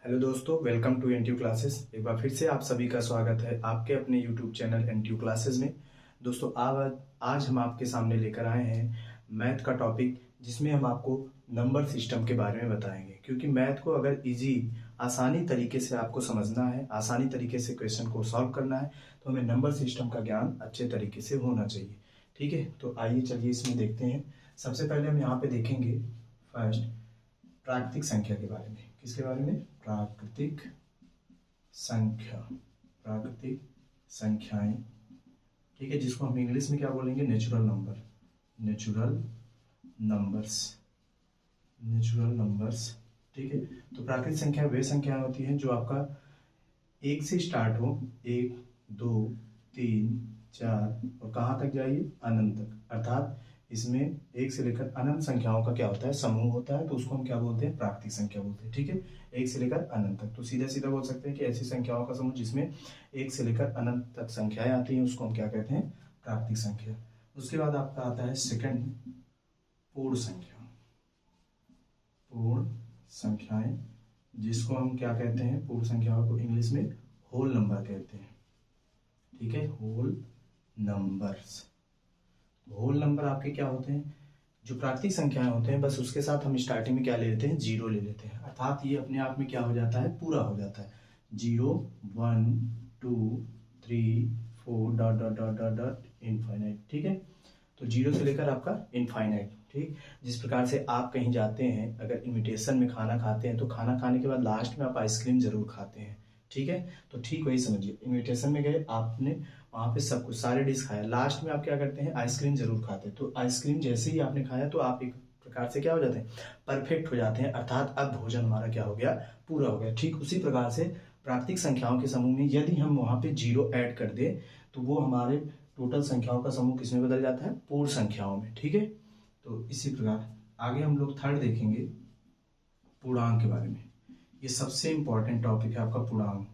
Hello दोस्तों, welcome to NTU classes. एक बार फिर से आप सभी का स्वागत है आपके अपने यूट्यूब चैनल एनटीयू क्लासेस में। दोस्तों आज हम आपके सामने लेकर आए हैं मैथ का टॉपिक, जिसमें हम आपको नंबर सिस्टम के बारे में बताएंगे। क्योंकि मैथ को अगर आसानी तरीके से आपको समझना है, आसानी तरीके से क्वेश्चन को सॉल्व करना है, तो हमें नंबर सिस्टम का ज्ञान अच्छे तरीके से होना चाहिए। ठीक है, तो आइए चलिए इसमें देखते हैं। सबसे पहले हम यहाँ पे देखेंगे फर्स्ट प्राकृतिक संख्या के बारे में। किसके बारे में? प्राकृतिक संख्या, प्राकृतिक संख्याएं। ठीक है, जिसको हम इंग्लिश में क्या बोलेंगे? Natural number, natural numbers, natural numbers. ठीक है, तो प्राकृतिक संख्या वे संख्याएं होती हैं जो आपका एक से स्टार्ट हो, 1 2 3 4 और कहाँ तक जाइए? अनंत तक। अर्थात इसमें एक से लेकर अनंत संख्याओं का क्या होता है? समूह होता है। तो उसको हम क्या बोलते हैं? प्राकृतिक संख्या बोलते हैं। ठीक है, एक से लेकर अनंत तक। तो सीधा सीधा बोल सकते हैं कि ऐसी संख्याओं का समूह जिसमें एक से लेकर अनंत तक संख्याएं आती हैं, उसको हम क्या कहते हैं? प्राकृतिक संख्या। उसके बाद आपका आता है सेकंड, पूर्ण संख्या। पूर्ण संख्याएं, जिसको हम क्या कहते हैं? पूर्ण संख्याओं को इंग्लिश में होल नंबर कहते हैं। ठीक है, होल नंबर्स। होल नंबर आपके क्या होते हैं? जो प्राकृतिक संख्याएं होते हैं, बस उसके साथ हम स्टार्टिंग में क्या ले लेते हैं? जीरो ले लेते हैं। अर्थात ये अपने आप में क्या हो जाता है? पूरा हो जाता है। 0 1 2 3 4 dot dot dot dot dot infinite. ठीक है, तो 0 से लेकर आपका इनफाइनाइट। ठीक, जिस प्रकार से आप कहीं जाते हैं, अगर इनविटेशन में खाना खाते हैं, तो खाना खाने के बाद लास्ट में आप आइसक्रीम जरूर खाते हैं। ठीक है, तो ठीक वही समझिए, इनविटेशन में गए, आपने वहां पे सब कुछ सारे डिश खाया, लास्ट में आप क्या करते हैं? आइसक्रीम जरूर खाते हैं। तो आइसक्रीम जैसे ही आपने खाया तो आप एक प्रकार से क्या हो जाते हैं? परफेक्ट हो जाते हैं। अर्थात अब भोजन हमारा क्या हो गया? पूरा हो गया। ठीक उसी प्रकार से प्राकृतिक संख्याओं के समूह में यदि हम वहां पे जीरो ऐड कर दे, तो वो हमारे टोटल संख्याओं का समूह किसमें बदल जाता है? पूर्ण संख्याओं में। ठीक है, तो इसी प्रकार आगे हम लोग थर्ड देखेंगे पूर्णांक के बारे में। ये सबसे इंपॉर्टेंट टॉपिक है आपका पूर्णांक,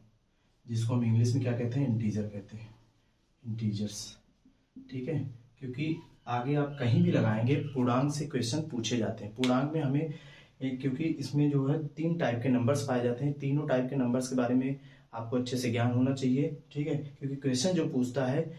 जिसको हम इंग्लिश में क्या कहते हैं? इंटीजर कहते हैं, इंटीजर्स। ठीक है, क्योंकि आगे आप कहीं भी लगाएंगे पूर्णांक से क्वेश्चन पूछे जाते हैं। पूर्णांक में हमें क्योंकि इसमें जो है 3 टाइप के नंबर्स पाए जाते हैं, तीनों टाइप के नंबर्स के बारे में आपको अच्छे से ज्ञान होना चाहिए। ठीक है, क्योंकि क्वेश्चन जो पूछता है,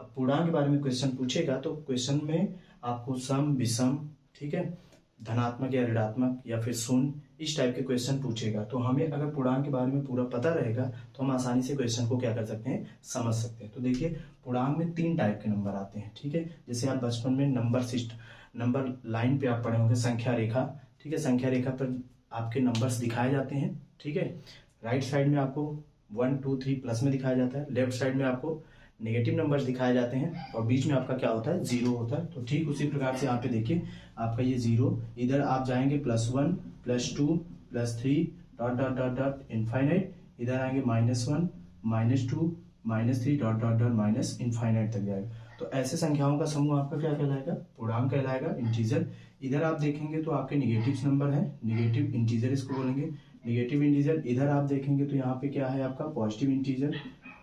अब पूर्णांक के बारे में क्वेश्चन पूछेगा तो क्वेश्चन में आपको सम, विषम, ठीक है, धनात्मक या ऋणात्मक या फिर शून्य, इस टाइप के क्वेश्चन पूछेगा। तो हमें अगर पूर्णांक के बारे में पूरा पता रहेगा तो हम आसानी से क्वेश्चन को क्या कर सकते हैं? समझ सकते हैं। तो देखिए, पूर्णांक में 3 टाइप के नंबर आते हैं। ठीक है, जैसे आप बचपन में नंबर लाइन पे आप पढ़े होंगे, संख्या रेखा। ठीक है, संख्या रेखा पर आपके नंबर्स दिखाए जाते हैं। ठीक है, राइट साइड में आपको 1 2 3 प्लस में दिखाया जाता है, लेफ्ट साइड में आपको नेगेटिव नंबर्स दिखाए जाते हैं, और बीच में आपका क्या होता है? जीरो होता है। तो ठीक उसी प्रकार से यहाँ पे देखिए, आपका ये जीरो, इधर आप जाएंगे +1 +2 +3 dot dot dot dot infinite, इधर आएंगे -1 -2 -3 dot dot dot minus infinite तक जाएगा। तो ऐसे संख्याओं का समूह आपका क्या कहलाएगा? पूर्णांक कहलाएगा, इंटीजर। इधर आप देखेंगे तो आपके निगेटिव नंबर है, निगेटिव इंटीजर इसको बोलेंगे, निगेटिव इंटीजर। इधर आप देखेंगे तो यहाँ पे क्या है आपका? Positive integer,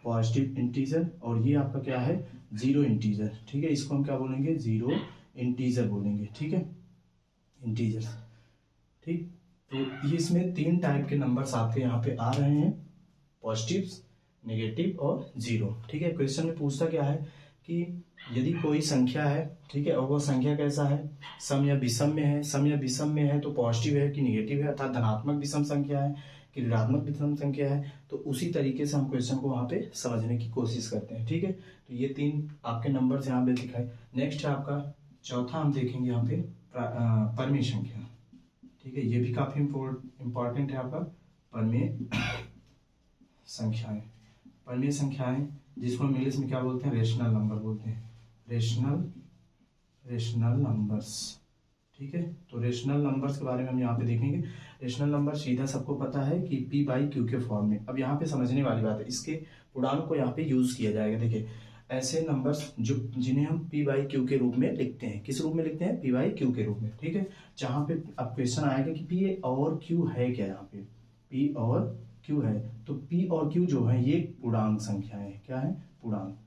positive integer. और ये आपका क्या है? Zero integer. ठीक है, इसको हम क्या बोलेंगे? जीरो इंटीजर बोलेंगे। ठीक है, इंटीजर। ठीक, तो ये इसमें 3 टाइप के नंबर्स आपके यहाँ पे आ रहे हैं, पॉजिटिव, नेगेटिव और जीरो। ठीक है, क्वेश्चन में पूछता क्या है कि यदि कोई संख्या है, ठीक है, और वो संख्या कैसा है? सम या विषम में है। सम या विषम में है तो पॉजिटिव है कि नेगेटिव है, अर्थात धनात्मक विषम संख्या है कि ऋणात्मक विषम संख्या है। तो उसी तरीके से हम क्वेश्चन को वहां पे समझने की कोशिश करते हैं। ठीक है, तो ये 3 आपके नंबर यहाँ पे दिखाए। नेक्स्ट है आपका चौथा, हम देखेंगे यहाँ पे परमेय संख्या। ठीक है, ये भी काफी इंपॉर्टेंट है आपका, परमेय संख्याएं। परमेय संख्याएं, जिसको हम इंग्लिश में क्या बोलते हैं? रेशनल नंबर बोलते हैं, रेशनल नंबर्स। ठीक है, तो रेशनल नंबर्स के बारे में हम यहाँ पे देखेंगे। रेशनल नंबर सीधा सबको पता है कि p/q के फॉर्म में। अब यहाँ पे समझने वाली बात है, इसके पूर्णांक को यहाँ पे यूज किया जाएगा। देखिए, ऐसे नंबर्स जिन्हें हम p/q के रूप में लिखते हैं। किस रूप में लिखते हैं? p/q के रूप में। ठीक है, जहां पे अब क्वेश्चन आएगा कि p और q है क्या? यहाँ पे p और q है, तो p और q जो है ये पूर्णांक संख्याएं है। क्या है? पूर्णांक।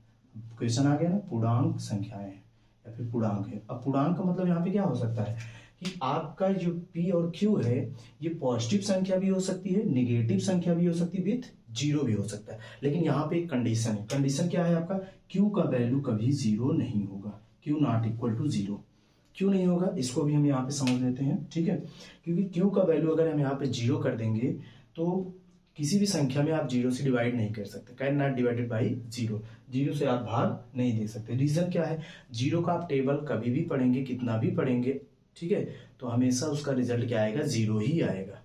क्वेश्चन आ गया ना, पूर्णांक संख्याएं या फिर पूर्णांक है। अब पूर्णांक का मतलब यहाँ पे क्या हो सकता है कि आपका जो p और q है ये पॉजिटिव संख्या भी हो सकती है, निगेटिव संख्या भी हो सकती है, विथ जीरो भी हो सकता है। लेकिन यहाँ पे एक कंडीशन है। कंडीशन क्या है आपका? q का वैल्यू कभी जीरो नहीं होगा। q not equal to zero. क्यों नहीं होगा इसको भी हम यहाँ पे समझ लेते हैं, ठीक है। क्योंकि q का वैल्यू अगर हम यहाँ पे जीरो कर देंगे तो किसी भी संख्या में आप जीरो से डिवाइड नहीं कर सकते। Can not divided by zero. Zero से आप भाग नहीं दे सकते। रीजन क्या है? जीरो का आप टेबल कभी भी पढ़ेंगे, कितना भी पढ़ेंगे, ठीक है, तो हमेशा उसका रिजल्ट क्या आएगा? जीरो ही आएगा,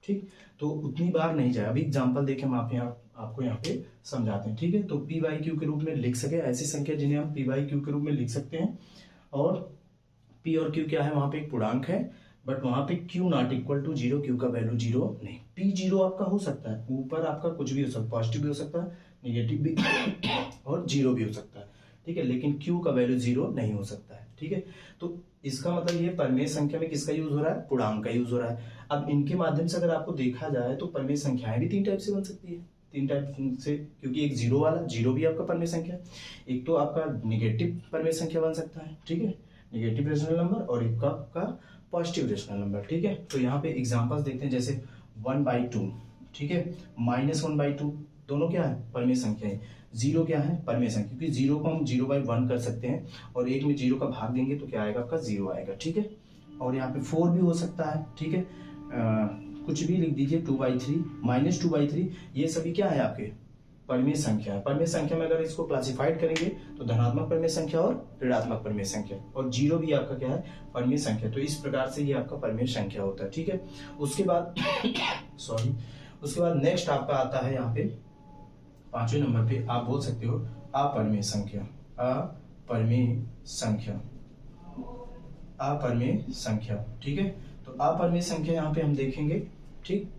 ठीक। तो उतनी बार नहीं जाएगा। अभी एग्जाम्पल देके हम आपको यहाँ पे समझाते हैं, ठीक है। तो पी बाई क्यू के रूप में लिख सके ऐसी संख्या जिन्हें हम पी बाई क्यू के रूप में लिख सकते हैं। और पी और क्यू क्या है? वहां पे एक पूर्णांक है, बट वहां पे Q not equal to zero, Q का वैल्यू जीरो नहीं। पी जीरो आपका हो सकता है, ऊपर आपका कुछ भी हो सकता है, पॉजिटिव भी हो सकता है, निगेटिव भी और जीरो भी हो सकता है, ठीक है। लेकिन क्यू का वैल्यू जीरो नहीं हो सकता है, ठीक है। तो इसका मतलब ये परिमेय संख्या में किसका यूज हो रहा है? पूर्णांक का यूज हो रहा है। अब इनके माध्यम से अगर आपको देखा जाए तो परिमेय संख्याएं भी तीन टाइप से बन सकती है। तीन टाइप से, क्योंकि एक जीरो वाला, जीरो भी आपका परिमेय संख्या है। एक तो आपका निगेटिव परिमेय संख्या बन सकता है, ठीक है, निगेटिव रेशनल नंबर, और एक आपका पॉजिटिव रेशनल नंबर, ठीक है। तो यहाँ पे एग्जांपल्स देखते हैं, जैसे 1/2, ठीक है, -1/2, दोनों क्या है? परिमेय संख्या है। जीरो क्या है? परिमेय संख्या, क्योंकि जीरो को हम 0/1 कर सकते हैं, और एक में जीरो का भाग देंगे तो क्या आएगा? आपका जीरो आएगा, ठीक है। और यहाँ पे 4 भी हो सकता है, ठीक है, कुछ भी लिख दीजिए, 2/3, -2/3, ये सभी क्या है? आपके परिमेय संख्या है। परिमेय संख्या में अगर इसको क्लासिफाइड करेंगे तो धनात्मक परिमेय संख्या और ऋणात्मक परिमेय संख्या, और जीरो भी आपका क्या है? परिमेय संख्या। तो इस प्रकार से ये आपका परिमेय संख्या होता है, ठीक है। उसके बाद सॉरी, उसके बाद नेक्स्ट आपका आता है यहाँ पे 5वें नंबर पे, आप बोल सकते हो अपरिमेय संख्या। अपरिमेय संख्या, अपरिमेय संख्या, ठीक है। तो अपरिमेय संख्या यहाँ पे हम देखेंगे, ठीक।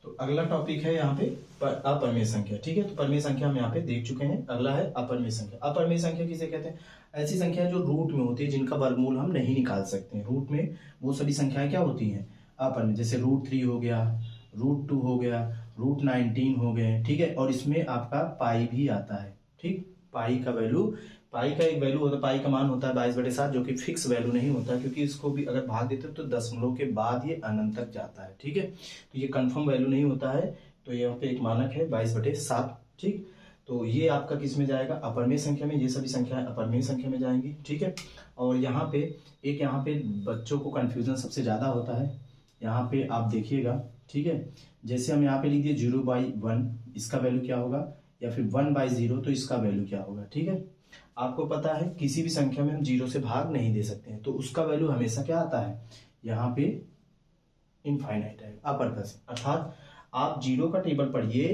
तो अगला टॉपिक है यहाँ पे अपरिमेय संख्या, ठीक है। तो परिमेय संख्या हम यहाँ पे देख चुके हैं। अगला है अपरिमेय संख्या। अपरिमेय संख्या किसे कहते हैं? ऐसी संख्या जो रूट में होती है, जिनका वर्गमूल हम नहीं निकाल सकते हैं। रूट में वो सभी संख्याएं क्या होती हैं? अपरिमेय। जैसे √3 हो गया, √2 हो गया, √19 हो गए, ठीक है। और इसमें आपका पाई भी आता है, ठीक। पाई का वैल्यू, पाई का एक वैल्यू होता है, पाई का मान होता है 22/7, जो कि फिक्स वैल्यू नहीं होता, क्योंकि इसको भी अगर भाग देते हो तो दशमलव के बाद ये अनंत तक जाता है, ठीक है। तो ये कंफर्म वैल्यू नहीं होता है। तो यहाँ पे एक मानक है 22/7, ठीक। तो ये आपका किस में जाएगा? अपरिमेय संख्या में। ये सभी संख्याएं अपरिमेय संख्या में जाएंगी, ठीक है। और यहाँ पे एक, यहाँ पे बच्चों को कंफ्यूजन सबसे ज्यादा होता है। यहाँ पे आप देखिएगा, ठीक है, जैसे हम यहाँ पे लिख दिए 0/1, इसका वैल्यू क्या होगा? या फिर 1/0, तो इसका वैल्यू क्या होगा, ठीक है। आपको पता है किसी भी संख्या में हम जीरो से भाग नहीं दे सकते हैं, तो उसका वैल्यू हमेशा क्या आता है? यहाँ पे इनफाइनाइट है, अपर प्लस। अर्थात आप जीरो का टेबल पढ़िए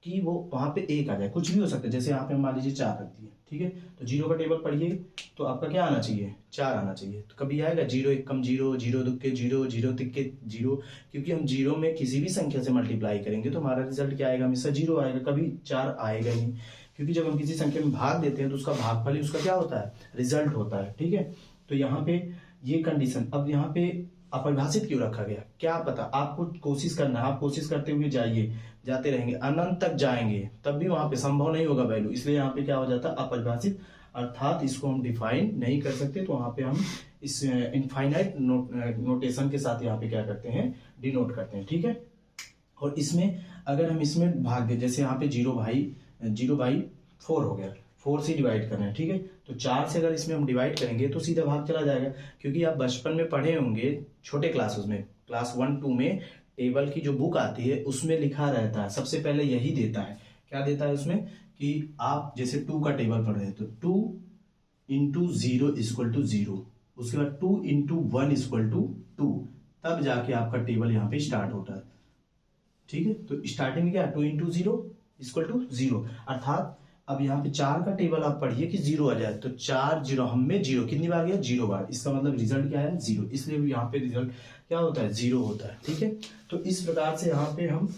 कि वो वहां पे एक आ जाए, कुछ भी हो सकता है। जैसे यहाँ पे मान लीजिए 4 रख दिए, ठीक है, तो जीरो का टेबल पढ़िए तो आपका क्या आना चाहिए? 4 आना चाहिए। तो कभी आएगा 0 एकम 0, 0 दुक्के 0, 0 तिक्के 0, क्योंकि हम जीरो में किसी भी संख्या से मल्टीप्लाई करेंगे तो हमारा रिजल्ट क्या आएगा? हमेशा 0 आएगा, कभी 4 आएगा नहीं। क्योंकि जब हम किसी संख्या में भाग देते हैं तो उसका भागफल ही उसका क्या होता है? रिजल्ट होता है, ठीक है। तो यहाँ पे ये कंडीशन, अब यहाँ पे अपरिभाषित क्यों रखा गया? क्या पता, आपको कोशिश करना है, आप कोशिश करते हुए जाइए, जाते रहेंगे, अनंत तक जाएंगे, तब भी वहां पे संभव नहीं होगा वैल्यू। इसलिए यहाँ पे क्या हो जाता है? अपरिभाषित, अर्थात इसको हम डिफाइन नहीं कर सकते। तो वहां पे हम इस इनफाइनाइट नोटेशन के साथ यहाँ पे क्या करते हैं? डिनोट करते हैं, ठीक है। और इसमें अगर हम इसमें भाग दे, जैसे यहाँ पे 0/4 हो गया, 4 से डिवाइड करना है, ठीक है। तो 4 से अगर इसमें हम डिवाइड करेंगे तो सीधा भाग चला जाएगा, क्योंकि आप बचपन में पढ़े होंगे छोटे क्लासेस में, क्लास 1-2 में टेबल की जो बुक आती है उसमें लिखा रहता है, सबसे पहले यही देता है। क्या देता है उसमें? कि आप जैसे 2 का टेबल पढ़ रहे हैं तो 2 × 0 = 0, उसके बाद 2 × 1 = 2, तब जाके आपका टेबल यहाँ पे स्टार्ट होता है, ठीक है। तो स्टार्टिंग में क्या? 2 × 0 = 0, अर्थात अब यहाँ पे 4 का टेबल आप पढ़िए कि 0 आ जाए, तो 4 0 हम में 0 कितनी बार गया? 0 बार। इसका मतलब रिजल्ट क्या है? 0। इसलिए यहाँ पे रिजल्ट क्या होता है? 0 होता है, ठीक है। तो इस प्रकार से यहाँ पे हम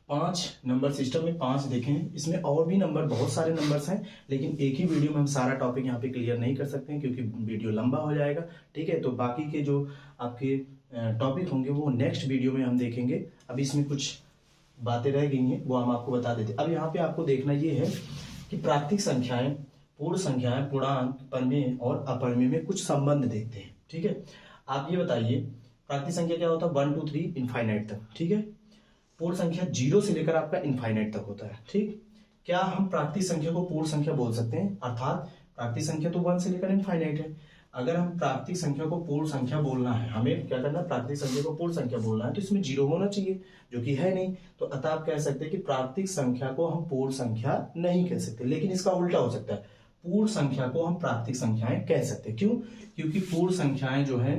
5 नंबर सिस्टम में 5 देखें। इसमें और भी नंबर, बहुत सारे नंबर्स हैं, लेकिन एक ही वीडियो में हम सारा टॉपिक यहाँ पे क्लियर नहीं कर सकते हैं, क्योंकि वीडियो लंबा हो जाएगा, ठीक है। तो बाकी के जो आपके टॉपिक होंगे वो नेक्स्ट वीडियो में हम देखेंगे। अभी इसमें कुछ बातें रह गई हैं, वो हम आपको बता देते। अब यहाँ पे आपको देखना ये है कि प्राकृतिक संख्याएं पूर्ण संख्याएं पूर्णांक, परिमेय और अपरिमेय में कुछ संबंध देखते हैं। ठीक है, आप ये बताइए प्राकृतिक संख्या क्या होता है, 1 2 3 इनफाइनाइट तक। ठीक है, पूर्ण संख्या 0 से लेकर आपका इनफाइनाइट तक होता है। ठीक, क्या हम प्राकृतिक संख्या को पूर्ण संख्या बोल सकते हैं? अर्थात प्राकृतिक संख्या तो 1 से लेकर इनफाइनाइट है। अगर हम प्राकृतिक संख्या को पूर्ण संख्या बोलना है, हमें क्या करना है, प्राकृतिक संख्या को पूर्ण संख्या बोलना है, तो इसमें 0 होना चाहिए, जो कि है नहीं। तो अतः आप कह सकते हैं कि प्राकृतिक संख्या को हम पूर्ण संख्या नहीं कह सकते, लेकिन इसका उल्टा हो सकता है, पूर्ण संख्या को हम प्राकृतिक संख्याएं कह सकते हैं। क्यों? क्योंकि पूर्ण संख्याएं जो है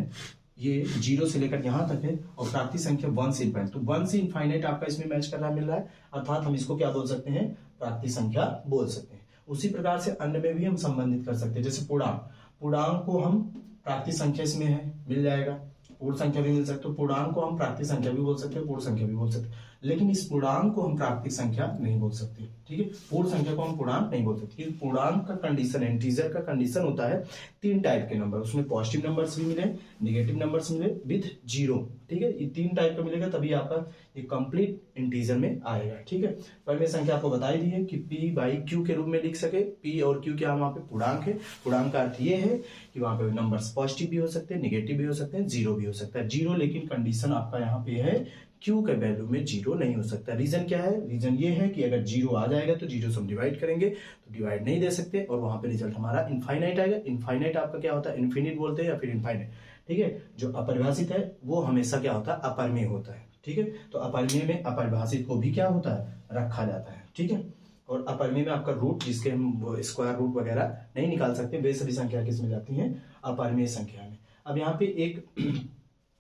ये 0 से लेकर यहां तक है और प्राकृतिक संख्या 1 से इनफाइनाइट, तो 1 से इनफाइनाइट आपका इसमें मैच करना मिल रहा है, अर्थात हम इसको क्या बोल सकते हैं, प्राकृतिक संख्या बोल सकते हैं। उसी प्रकार से अन्य में भी हम संबंधित कर सकते हैं, जैसे पूर्णांक, पूर्णांक को हम प्राकृतिक संख्या इसमें है, मिल जाएगा, पूर्ण संख्या भी मिल सकती है। पूर्णांक को हम प्राकृतिक संख्या भी बोल सकते हैं, पूर्ण संख्या भी बोल सकते हैं, लेकिन इस पूर्णांक को हम प्राकृतिक संख्या नहीं बोल सकते। ठीक है, पूर्ण संख्या को हम पूर्णांक नहीं बोल सकते, क्योंकि पूर्णांक का कंडीशन, इंटीजर का कंडीशन होता है 3 टाइप के नंबर, उसमें पॉजिटिव नंबर्स भी मिले, नेगेटिव नंबर्स मिले विद 0। ठीक है, ये 3 टाइप का मिलेगा, तभी आपका ये कंप्लीट इंटीजर में आएगा। ठीक है, परिमेय संख्या आपको बताई दी है कि p बाई q के रूप में लिख सके। p और q क्या वहां पे पूर्णांक है। पूर्णांक का अर्थ ये है कि वहां पे नंबर्स पॉजिटिव भी हो सकते हैं, नेगेटिव भी हो सकते हैं, 0 भी हो सकता है। 0 लेकिन कंडीशन आपका यहाँ पे है q के वैल्यू में 0 नहीं हो सकता। रीजन क्या है? रीजन ये है कि अगर 0 आ जाएगा तो 0 से हम डिवाइड करेंगे तो डिवाइड नहीं दे सकते, और वहां पे रिजल्ट हमारा इनफाइनाइट आएगा। इनफाइनाइट आपका क्या होता है, इन्फिनिट बोलते हैं या फिर इनफाइनाइट। ठीक है, जो अपरिभाषित है वो हमेशा क्या होता है, अपरिमेय होता है। ठीक है, तो अपरिमेय में अपरिभाषित को भी क्या होता है, रखा जाता है। ठीक है, और अपरिमेय में आपका रूट, जिसके हम स्क्वायर रूट वगैरह नहीं निकाल सकते, वे सभी संख्या किस में जाती हैं, अपरिमेय संख्या में। अब यहाँ पे एक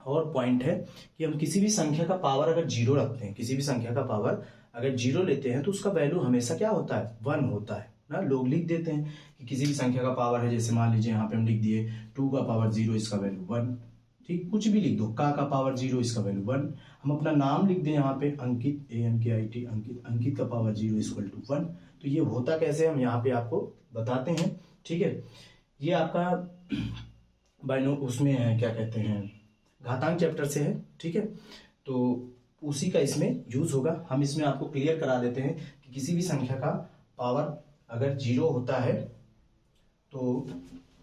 और पॉइंट है कि हम किसी भी संख्या का पावर अगर 0 रखते हैं, किसी भी संख्या का पावर अगर 0 लेते हैं तो उसका वैल्यू हमेशा क्या होता है, 1 होता है ना। लोग लिख देते हैं कि किसी भी संख्या का पावर है, जैसे मान लीजिए यहाँ पे हम लिख दिए 2 का पावर 0, इसका वैल्यू 1। ठीक, कुछ भी लिख दो, का पावर 0, इसका वैल्यू 1। हम अपना नाम लिख दें यहाँ पे अंकित, ANKIT, अंकित, अंकित का पावर 0 इक्वल टू 1। तो ये होता कैसे, हम यहाँ पे आपको बताते हैं। ठीक है, ये आपका बाइनो उसमें है, क्या कहते हैं, घातांक चैप्टर से है। ठीक है, तो उसी का इसमें यूज होगा। हम इसमें आपको क्लियर करा देते हैं कि किसी भी संख्या का पावर अगर 0 होता है तो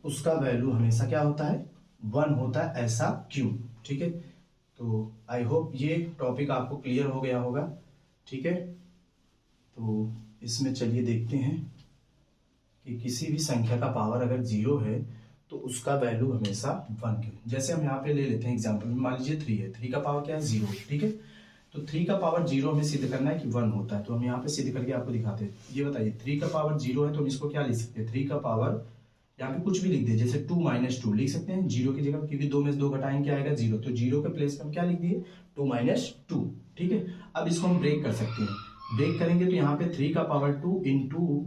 उसका वैल्यू हमेशा क्या होता है, 1 होता है। ऐसा क्यों? ठीक है, तो आई होप ये टॉपिक आपको क्लियर हो गया होगा। ठीक है, तो इसमें चलिए देखते हैं कि किसी भी संख्या का पावर अगर 0 है तो उसका वैल्यू हमेशा 1 क्यों। जैसे हम यहाँ पे ले लेते हैं एग्जाम्पल, मान लीजिए 3 है, 3 का पावर क्या है, 0। ठीक है, तो 3 का पावर 0 हमें सिद्ध करना है कि 1 होता है, तो हम यहाँ पे सिद्ध करके आपको दिखाते हैं। ये बताइए 3 का पावर 0 है तो हम इसको क्या लिख सकते हैं, 3 का पावर यहाँ पे कुछ भी लिख दे, जैसे 2 - 2 लिख सकते हैं 0 की जगह, क्योंकि 2 में से 2 घटाएंगे क्या आएगा, 0। तो 0 के प्लेस पे हम क्या लिख दिए, 2 - 2। ठीक है, अब इसको हम ब्रेक कर सकते हैं। ब्रेक करेंगे तो यहाँ पे 3 का पावर 2 इंटू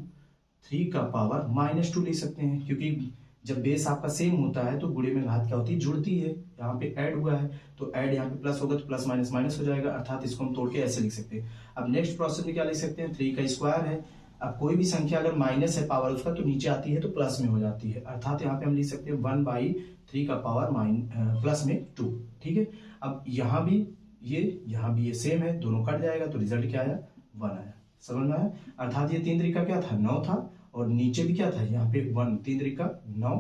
3 का पावर -2 लिख सकते हैं, क्योंकि जब बेस आपका सेम होता है तो गुणे में घात क्या होती है, जुड़ती है। यहाँ पे ऐड हुआ है तो ऐड यहाँ पे प्लस होगा तो प्लस माइनस माइनस हो जाएगा, अर्थात इसको हम तोड़ के ऐसे लिख सकते हैं। अब नेक्स्ट प्रोसेस में क्या लिख सकते हैं, 3 का स्क्वायर है। अब कोई भी संख्या अगर माइनस है पावर उसका तो नीचे आती है तो प्लस में हो जाती है, अर्थात यहाँ पे हम लिख सकते हैं 1/3 का पावर प्लस में 2। ठीक है, अब यहाँ भी ये सेम है, दोनों कट जाएगा तो रिजल्ट क्या आया, 1 आया। समझ में आया? अर्थात ये 3 तरीका क्या था, 9 था, और नीचे भी क्या था, यहाँ पे 1, 3 तरीका 9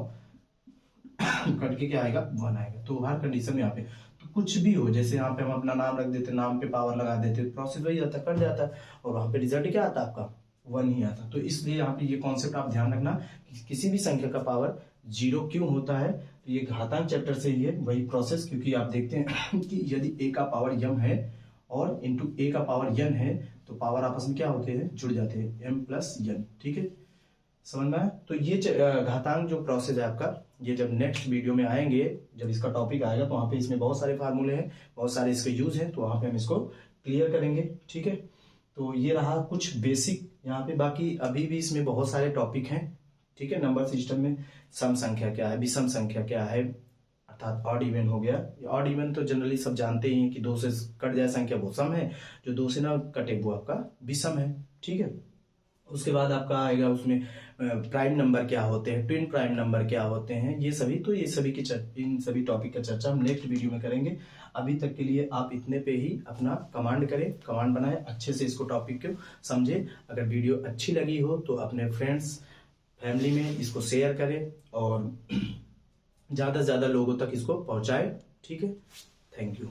कट के क्या आएगा, 1 आएगा। तो हर कंडीशन में यहाँ पे तो कुछ भी हो, जैसे यहाँ पे हम अपना नाम रख देते, नाम पे पावर लगा देते, प्रोसेस वही आता, कट जाता, और वहां पे रिजल्ट क्या आता आपका, 1 ही आता। तो इसलिए यहाँ पे ये कॉन्सेप्ट आप ध्यान रखना कि किसी भी संख्या का पावर 0 क्यों होता है, तो ये घातांक चैप्टर से ही है वही प्रोसेस। क्योंकि आप देखते हैं कि यदि a का पावर m है और इंटू a का पावर n है तो पावर आपस में क्या होते हैं, जुड़ जाते हैं, m प्लस n। ठीक है, समझ में आया? तो ये घातांक जो प्रोसेस है आपका, ये जब नेक्स्ट वीडियो में आएंगे, जब इसका टॉपिक आएगा तो वहां पे इसमें बहुत सारे फार्मूले हैं, बहुत सारे इसके यूज हैं, तो वहां पे हम इसको क्लियर करेंगे। ठीक है, तो ये रहा कुछ बेसिक यहाँ पे, बाकी अभी भी इसमें बहुत सारे टॉपिक हैं। ठीक है, नंबर सिस्टम में सम संख्या क्या है, विषम संख्या क्या है, अर्थात ऑड इवन हो गया। ऑड इवन तो जनरली सब जानते ही हैं कि 2 से कट जाए संख्या वो सम है, जो 2 से ना कटे वो आपका विषम है। ठीक है, उसके बाद आपका आएगा उसमें प्राइम नंबर क्या होते हैं, ट्विन प्राइम नंबर क्या होते हैं, ये सभी इन सभी टॉपिक का चर्चा हम नेक्स्ट वीडियो में करेंगे। अभी तक के लिए आप इतने पे ही अपना कमांड करें, कमांड बनाएं, अच्छे से इसको टॉपिक को समझे। अगर वीडियो अच्छी लगी हो तो अपने फ्रेंड्स, फैमिली में इसको शेयर करें और ज़्यादा से ज़्यादा लोगों तक इसको पहुंचाएं। ठीक है, थैंक यू।